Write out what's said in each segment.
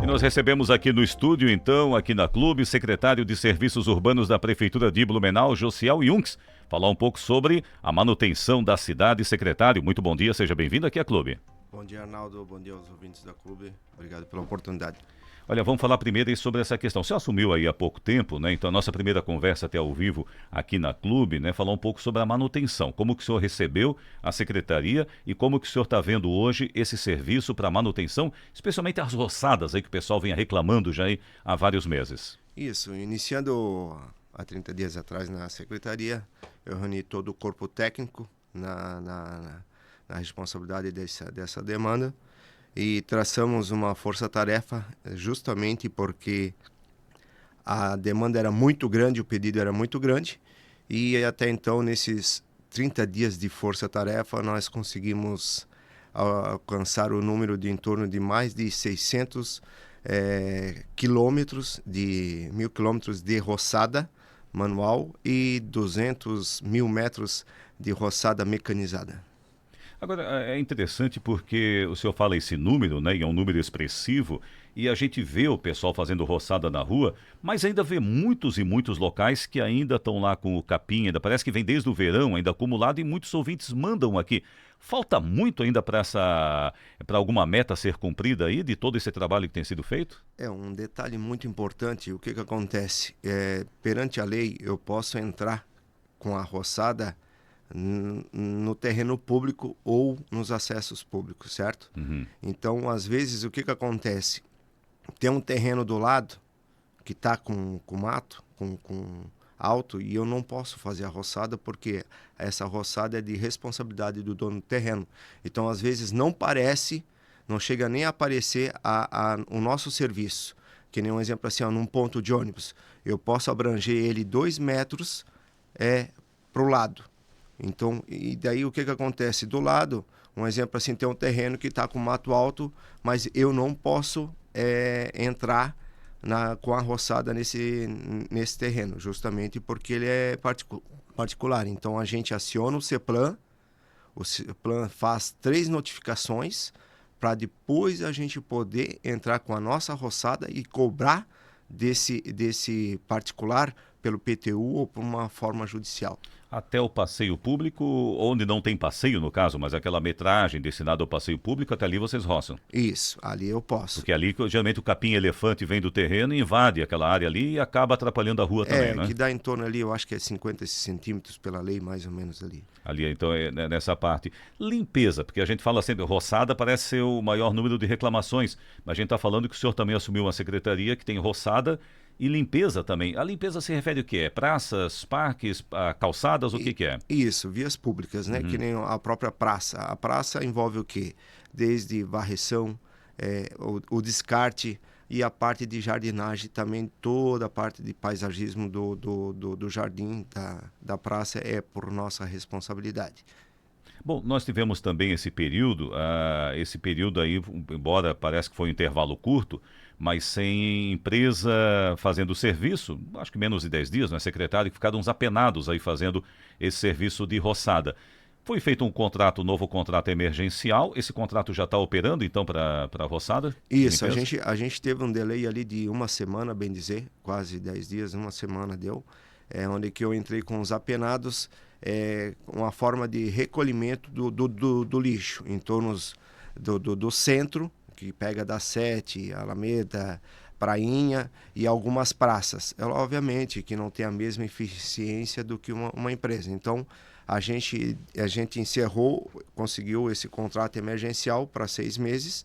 E nós recebemos aqui no estúdio, então, aqui na Clube, secretário de Serviços Urbanos da Prefeitura de Blumenau, Josiel Junks, falar um pouco sobre a manutenção da cidade. Secretário, muito bom dia, seja bem-vindo aqui à Clube. Bom dia, Arnaldo, bom dia aos ouvintes da Clube, obrigado pela oportunidade. Olha, vamos falar primeiro aí sobre essa questão. Você assumiu aí há pouco tempo, né? Então a nossa primeira conversa até ao vivo aqui na Clube, né? Falar um pouco sobre a manutenção. Como que o senhor recebeu a secretaria e como que o senhor está vendo hoje esse serviço para manutenção, especialmente as roçadas aí que o pessoal vem reclamando já aí há vários meses. Isso, iniciando há 30 dias atrás na secretaria, eu reuni todo o corpo técnico na responsabilidade dessa demanda. E traçamos uma força-tarefa justamente porque a demanda era muito grande, o pedido era muito grande. E até então, nesses 30 dias de força-tarefa, nós conseguimos alcançar o número de em torno de mais de 600 quilômetros, de 1.000 quilômetros de roçada manual e 200 mil metros de roçada mecanizada. Agora, é interessante porque o senhor fala esse número, né, e é um número expressivo, e a gente vê o pessoal fazendo roçada na rua, mas ainda vê muitos e muitos locais que ainda estão lá com o capim, ainda parece que vem desde o verão, ainda acumulado, e muitos ouvintes mandam aqui. Falta muito ainda para alguma meta ser cumprida aí, de todo esse trabalho que tem sido feito? É um detalhe muito importante. O que acontece? Perante a lei, eu posso entrar com a roçada no terreno público ou nos acessos públicos, certo? Uhum. Então, às vezes, o que acontece? Tem um terreno do lado que está com mato, com alto, e eu não posso fazer a roçada porque essa roçada é de responsabilidade do dono do terreno. Então, às vezes, não chega nem a aparecer o nosso serviço. Que nem um exemplo assim, num ponto de ônibus, eu posso abranger ele 2 metros para o lado. Então, e daí o que acontece? Do lado, um exemplo assim, tem um terreno que está com mato alto, mas eu não posso entrar com a roçada nesse terreno, justamente porque ele é particular. Então, a gente aciona o CEPLAN, o CEPLAN faz 3 notificações para depois a gente poder entrar com a nossa roçada e cobrar desse particular pelo PTU ou por uma forma judicial. Até o passeio público, onde não tem passeio no caso, mas aquela metragem destinada ao passeio público, até ali vocês roçam. Isso, ali eu posso. Porque ali, geralmente, o capim-elefante vem do terreno e invade aquela área ali e acaba atrapalhando a rua também, né? Que dá em torno ali, eu acho que é 50 centímetros pela lei, mais ou menos ali. Ali, então, nessa parte. Limpeza, porque a gente fala sempre, roçada parece ser o maior número de reclamações, mas a gente está falando que o senhor também assumiu uma secretaria que tem roçada e limpeza também. A limpeza se refere o quê? Praças, parques, calçadas, o que é? Isso, vias públicas, né? Uhum. Que nem a própria praça. A praça envolve o quê? Desde varreção, o descarte e a parte de jardinagem também, toda a parte de paisagismo do jardim da praça é por nossa responsabilidade. Bom, nós tivemos também esse período aí, embora parece que foi um intervalo curto, mas sem empresa fazendo serviço, acho que menos de 10 dias, né, secretário, que ficaram uns apenados aí fazendo esse serviço de roçada. Foi feito um novo contrato emergencial, esse contrato já está operando então para a roçada? Isso, a gente teve um delay ali de uma semana, bem dizer, quase 10 dias, uma semana deu, onde que eu entrei com os apenados, uma forma de recolhimento do lixo em torno do centro, que pega da Sete, Alameda, Prainha e algumas praças. Obviamente que não tem a mesma eficiência do que uma empresa. Então, a gente encerrou, conseguiu esse contrato emergencial para 6 meses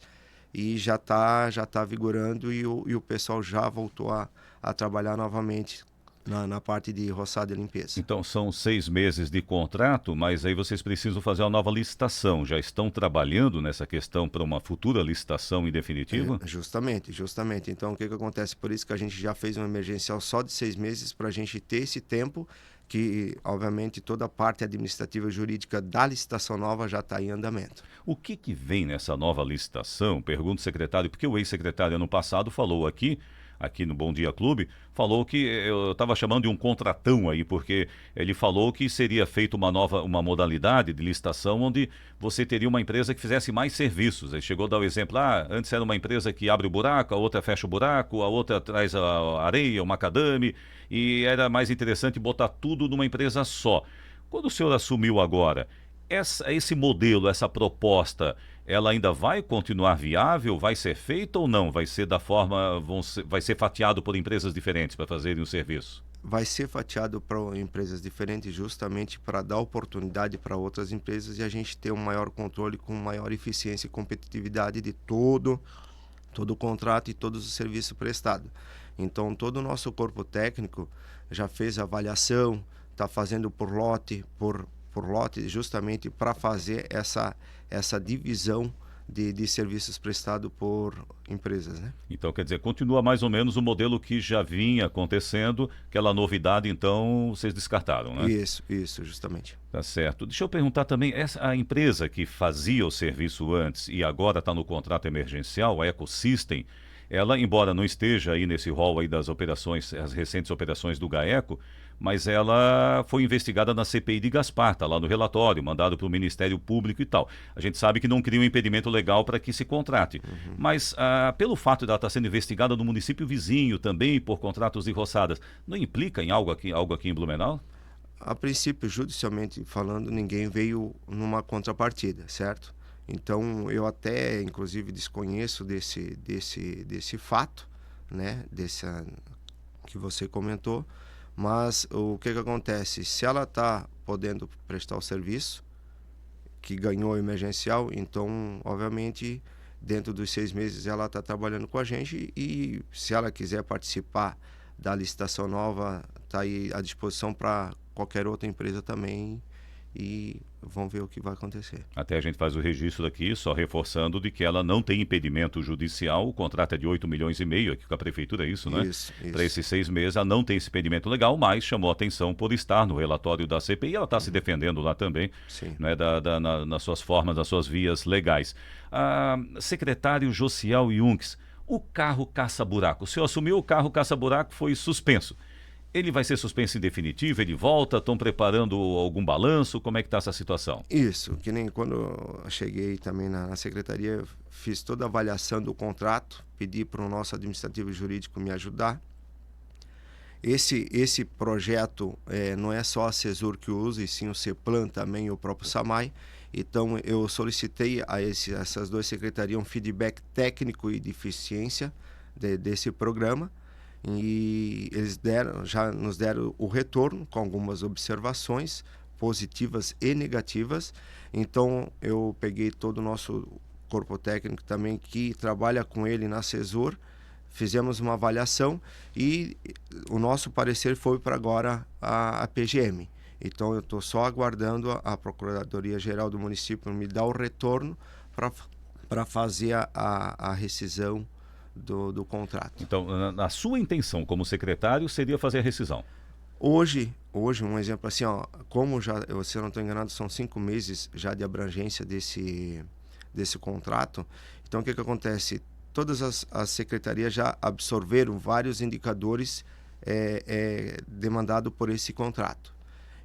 e já tá vigorando e o pessoal já voltou a trabalhar novamente na parte de roçada e limpeza. Então são 6 meses de contrato, mas aí vocês precisam fazer uma nova licitação. Já estão trabalhando nessa questão para uma futura licitação em definitiva? Justamente. Então o que acontece? Por isso que a gente já fez um emergencial só de 6 meses para a gente ter esse tempo que, obviamente, toda a parte administrativa e jurídica da licitação nova já está em andamento. O que vem nessa nova licitação? Pergunto, secretário, porque o ex-secretário ano passado falou aqui aqui no Bom Dia Clube, falou que eu estava chamando de um contratão aí, porque ele falou que seria feita uma modalidade de licitação onde você teria uma empresa que fizesse mais serviços. Ele chegou a dar o exemplo, antes era uma empresa que abre o buraco, a outra fecha o buraco, a outra traz a areia, o macadame, e era mais interessante botar tudo numa empresa só. Quando o senhor assumiu agora, esse modelo, essa proposta, ela ainda vai continuar viável? Vai ser feita ou não? Vai ser vai ser fatiado por empresas diferentes para fazerem o serviço? Vai ser fatiado para empresas diferentes justamente para dar oportunidade para outras empresas e a gente ter um maior controle com maior eficiência e competitividade de todo o contrato e todos os serviços prestados. Então, todo o nosso corpo técnico já fez a avaliação, está fazendo por lote, por lote, justamente para fazer essa divisão de serviços prestados por empresas, né? Então, quer dizer, continua mais ou menos o modelo que já vinha acontecendo, aquela novidade, então, vocês descartaram, né? Isso, justamente. Tá certo. Deixa eu perguntar também, a empresa que fazia o serviço antes e agora está no contrato emergencial, a Ecosystem, ela, embora não esteja aí nesse rol aí das operações, as recentes operações do GAECO, mas ela foi investigada na CPI de Gaspar, está lá no relatório, mandado para o Ministério Público e tal. A gente sabe que não cria um impedimento legal para que se contrate, mas pelo fato de ela estar sendo investigada no município vizinho também por contratos de roçadas, não implica em algo aqui em Blumenau? A princípio, judicialmente falando, ninguém veio numa contrapartida, certo? Então, eu até, inclusive, desconheço desse fato, né? Que você comentou, mas o que acontece? Se ela está podendo prestar o serviço, que ganhou emergencial, então, obviamente, dentro dos 6 meses ela está trabalhando com a gente e se ela quiser participar da licitação nova, está aí à disposição para qualquer outra empresa também e vamos ver o que vai acontecer. Até a gente faz o registro aqui, só reforçando de que ela não tem impedimento judicial, o contrato é de 8 milhões e meio aqui com a prefeitura, é isso, né? Isso. Para esses 6 meses, ela não tem esse impedimento legal, mas chamou a atenção por estar no relatório da CPI, ela está se defendendo lá também, Sim. né, nas suas formas, nas suas vias legais. Secretário Josiel Yunques, o carro caça-buraco, o senhor assumiu, o carro caça-buraco foi suspenso. Ele vai ser suspenso em definitivo? Ele volta? Estão preparando algum balanço? Como é que está essa situação? Isso, que nem quando eu cheguei também na secretaria, eu fiz toda a avaliação do contrato, pedi para o nosso administrativo jurídico me ajudar. Esse projeto não é só a CESUR que usa, e sim o CEPLAN também e o próprio SAMAI. Então, eu solicitei a essas duas secretarias um feedback técnico e de eficiência desse programa. E eles já nos deram o retorno com algumas observações positivas e negativas. Então, eu peguei todo o nosso corpo técnico também que trabalha com ele na CESUR, fizemos uma avaliação e o nosso parecer foi para agora a PGM. Então, eu estou só aguardando a Procuradoria-Geral do município me dar o retorno para fazer a rescisão do contrato. Então, a sua intenção como secretário seria fazer a rescisão? Hoje um exemplo assim, como já, se eu não estou enganado, são 5 meses já de abrangência desse contrato. Então, o que acontece? Todas as secretarias já absorveram vários indicadores demandados por esse contrato.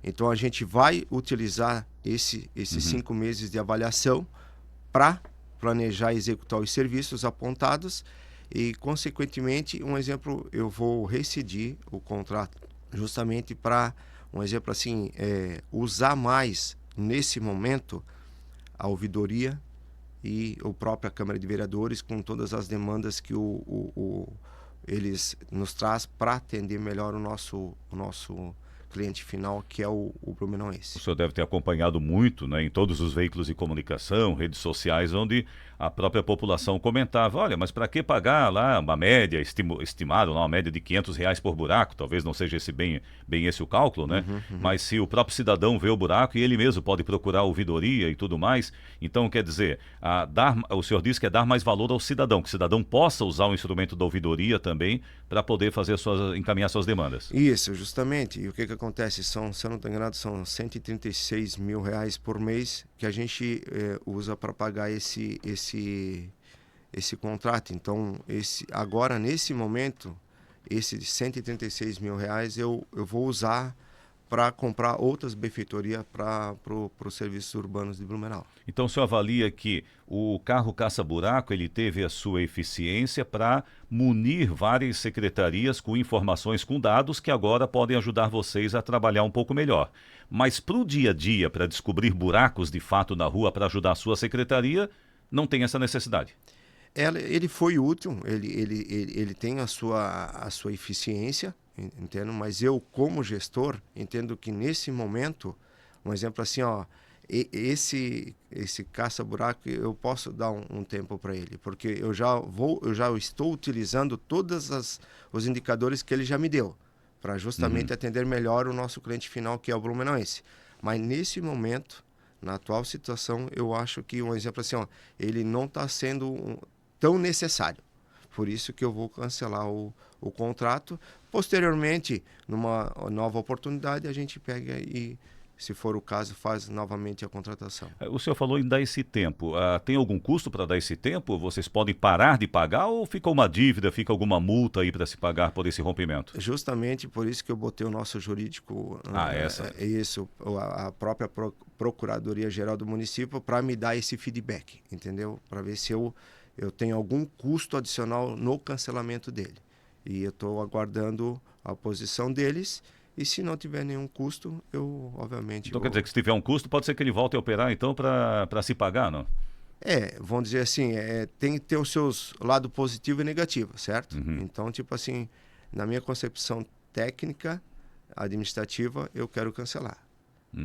Então, a gente vai utilizar esses 5 meses de avaliação para planejar e executar os serviços apontados e, consequentemente, um exemplo, eu vou rescindir o contrato justamente para, um exemplo assim, usar mais, nesse momento, a ouvidoria e a própria Câmara de Vereadores com todas as demandas que eles nos traz para atender melhor o nosso cliente final, que é o blumenauense. O senhor deve ter acompanhado muito, né, em todos os veículos de comunicação, redes sociais, onde a própria população comentava, olha, mas para que pagar lá uma média, estimado lá, uma média de R$ 500 por buraco, talvez não seja bem esse o cálculo, né? Mas se o próprio cidadão vê o buraco e ele mesmo pode procurar ouvidoria e tudo mais, então quer dizer, o senhor disse que é dar mais valor ao cidadão, que o cidadão possa usar o instrumento da ouvidoria também para poder encaminhar suas demandas. Isso, justamente. E o que acontece? Se eu não estou enganado, são R$ 136 mil por mês que a gente usa para pagar esse contrato. Então, agora, nesse momento, esses 136 mil reais eu vou usar para comprar outras benfeitorias para os serviços urbanos de Blumenau. Então o senhor avalia que o carro caça-buraco ele teve a sua eficiência para munir várias secretarias com informações, com dados que agora podem ajudar vocês a trabalhar um pouco melhor. Mas para o dia a dia, para descobrir buracos de fato na rua para ajudar a sua secretaria, não tem essa necessidade. Ele foi útil, ele tem a sua eficiência, entendo, mas eu, como gestor, entendo que nesse momento, um exemplo assim, ó, esse caça-buraco, eu posso dar um tempo para ele, porque eu já estou utilizando os indicadores que ele já me deu, para justamente atender melhor o nosso cliente final, que é o blumenauense. Mas nesse momento, na atual situação, eu acho que, um exemplo assim, ó, ele não está sendo tão necessário. Por isso que eu vou cancelar o contrato. Posteriormente, numa nova oportunidade, a gente pega e, se for o caso, faz novamente a contratação. O senhor falou em dar esse tempo. Tem algum custo para dar esse tempo? Vocês podem parar de pagar ou fica uma dívida, fica alguma multa aí para se pagar por esse rompimento? Justamente por isso que eu botei o nosso jurídico, a própria Procuradoria-Geral do Município, para me dar esse feedback, entendeu? Para ver se eu tenho algum custo adicional no cancelamento dele. E eu estou aguardando a posição deles. E se não tiver nenhum custo, eu obviamente... Então quer dizer que se tiver um custo, pode ser que ele volte a operar então para se pagar, não? Vamos dizer assim, tem que ter os seus lados positivo e negativo, certo? Então, tipo assim, na minha concepção técnica, administrativa, eu quero cancelar.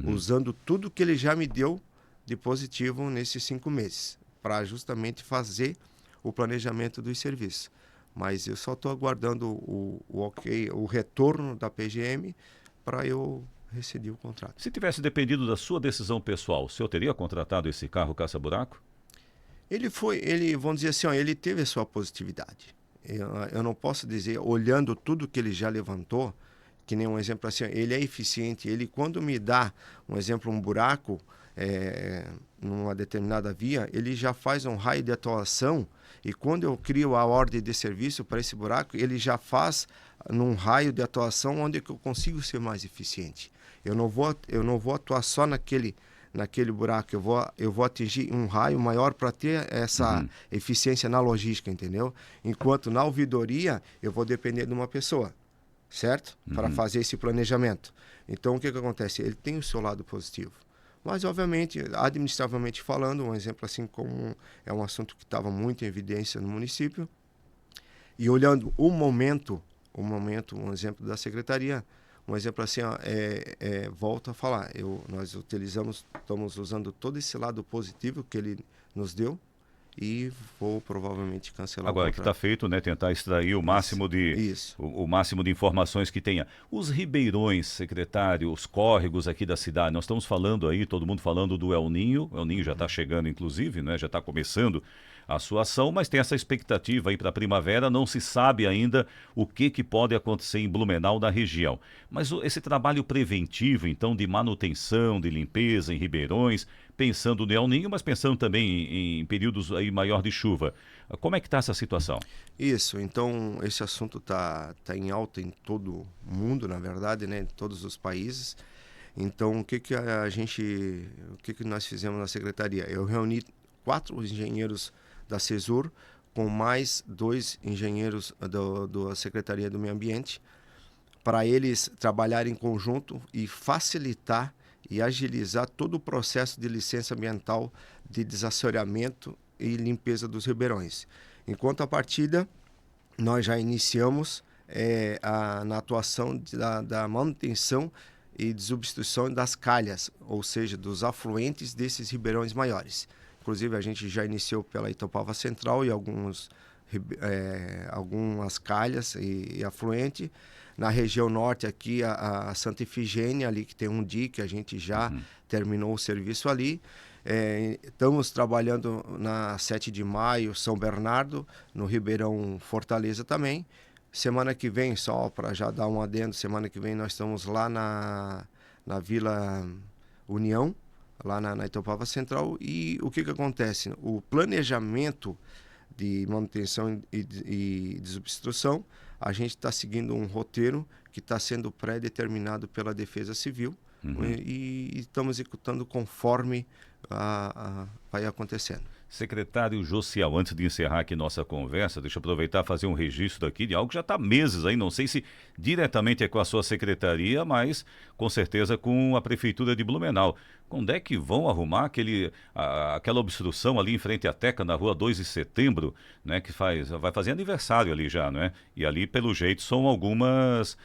Usando tudo que ele já me deu de positivo nesses 5 meses, para justamente fazer o planejamento dos serviços. Mas eu só estou aguardando o retorno da PGM para eu rescindir o contrato. Se tivesse dependido da sua decisão pessoal, o senhor teria contratado esse carro caça-buraco? Vamos dizer assim, ó, ele teve a sua positividade. Eu não posso dizer, olhando tudo que ele já levantou, que nem um exemplo assim, ele é eficiente. Ele, quando me dá, um exemplo, um buraco, numa determinada via, ele já faz um raio de atuação, e quando eu crio a ordem de serviço para esse buraco, ele já faz num raio de atuação onde eu consigo ser mais eficiente. Eu não vou atuar só naquele buraco, eu vou atingir um raio maior para ter essa eficiência na logística, entendeu? Enquanto na ouvidoria eu vou depender de uma pessoa, certo? Para fazer esse planejamento. Então o que acontece? Ele tem o seu lado positivo. Mas, obviamente, administrativamente falando, um exemplo assim como é um assunto que estava muito em evidência no município, e olhando um exemplo da secretaria, um exemplo assim, ó, volto a falar, nós estamos usando todo esse lado positivo que ele nos deu, e vou provavelmente cancelar agora o contrato. Que está feito, né, tentar extrair o máximo o máximo de informações que tenha. Os ribeirões, secretário, os córregos aqui da cidade, nós estamos falando aí, todo mundo falando do El Ninho. O El Ninho já está chegando, inclusive, né, já está começando a sua ação, mas tem essa expectativa aí para a primavera. Não se sabe ainda o que pode acontecer em Blumenau, na região. Mas esse trabalho preventivo, então, de manutenção, de limpeza em ribeirões, pensando no El Ninho, mas pensando também em períodos aí maior de chuva. Como é que está essa situação? Isso, então esse assunto tá em alta em todo o mundo, na verdade, né, em todos os países. Então o que nós fizemos na secretaria? Eu reuni 4 engenheiros da CESUR com mais 2 engenheiros da Secretaria do Meio Ambiente, para eles trabalharem em conjunto e facilitar e agilizar todo o processo de licença ambiental de desassoreamento e limpeza dos ribeirões. Enquanto a partida, nós já iniciamos na atuação da manutenção e de substituição das calhas, ou seja, dos afluentes desses ribeirões maiores. Inclusive, a gente já iniciou pela Itopava Central e algumas calhas e afluente. Na região norte aqui, a Santa Efigênia, ali que tem um dique, a gente já terminou o serviço ali. Estamos trabalhando na 7 de maio, São Bernardo, no Ribeirão Fortaleza também. Semana que vem, só para já dar um adendo, semana que vem nós estamos lá na Vila União, lá na Itopava Central. E o que acontece? O planejamento de manutenção e desobstrução, a gente está seguindo um roteiro que está sendo pré-determinado pela Defesa Civil, e estamos executando conforme vai acontecendo. Secretário Josiel, antes de encerrar aqui nossa conversa, deixa eu aproveitar e fazer um registro aqui de algo que já está há meses aí, não sei se diretamente é com a sua secretaria, mas com certeza com a Prefeitura de Blumenau. Quando é que vão arrumar aquela obstrução ali em frente à Teca, na rua 2 de Setembro, né, que vai fazer aniversário ali já, né? E ali, pelo jeito, são algumas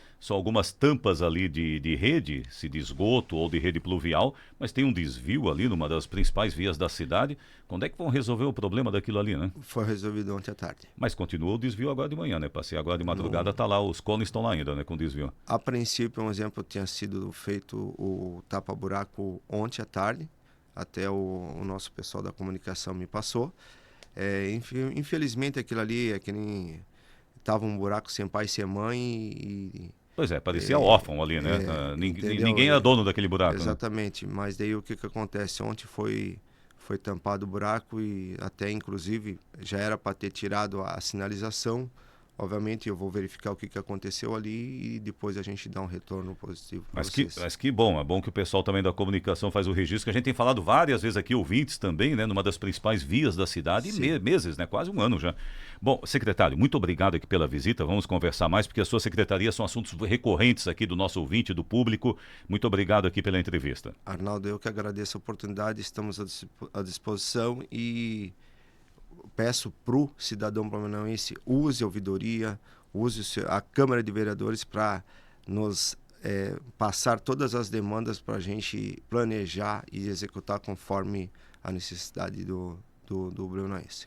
tampas ali de rede, se de esgoto ou de rede pluvial, mas tem um desvio ali numa das principais vias da cidade. Quando é que vão resolver o problema daquilo ali, né? Foi resolvido ontem à tarde. Mas continua o desvio agora de manhã, né? Passei agora de madrugada, tá lá, os cones estão lá ainda, né, com desvio. A princípio, um exemplo, tinha sido feito o tapa-buraco ontem à tarde, até o nosso pessoal da comunicação me passou. Infelizmente, aquilo ali é que nem tava um buraco sem pai e sem mãe Pois é, parecia órfão ali, né? Ninguém era dono daquele buraco, exatamente, né? Mas daí o que acontece? Ontem foi tampado o buraco e até, inclusive, já era para ter tirado a sinalização. Obviamente, eu vou verificar o que aconteceu ali e depois a gente dá um retorno positivo para vocês. Mas que bom, é bom que o pessoal também da comunicação faz o registro, que a gente tem falado várias vezes aqui, ouvintes também, né, numa das principais vias da cidade, e meses, né, quase um ano já. Bom, secretário, muito obrigado aqui pela visita, vamos conversar mais, porque a sua secretaria são assuntos recorrentes aqui do nosso ouvinte, do público. Muito obrigado aqui pela entrevista. Arnaldo, eu que agradeço a oportunidade, estamos à disposição e peço para o cidadão blumenauense, use a ouvidoria, use a Câmara de Vereadores para nos passar todas as demandas para a gente planejar e executar conforme a necessidade do blumenauense.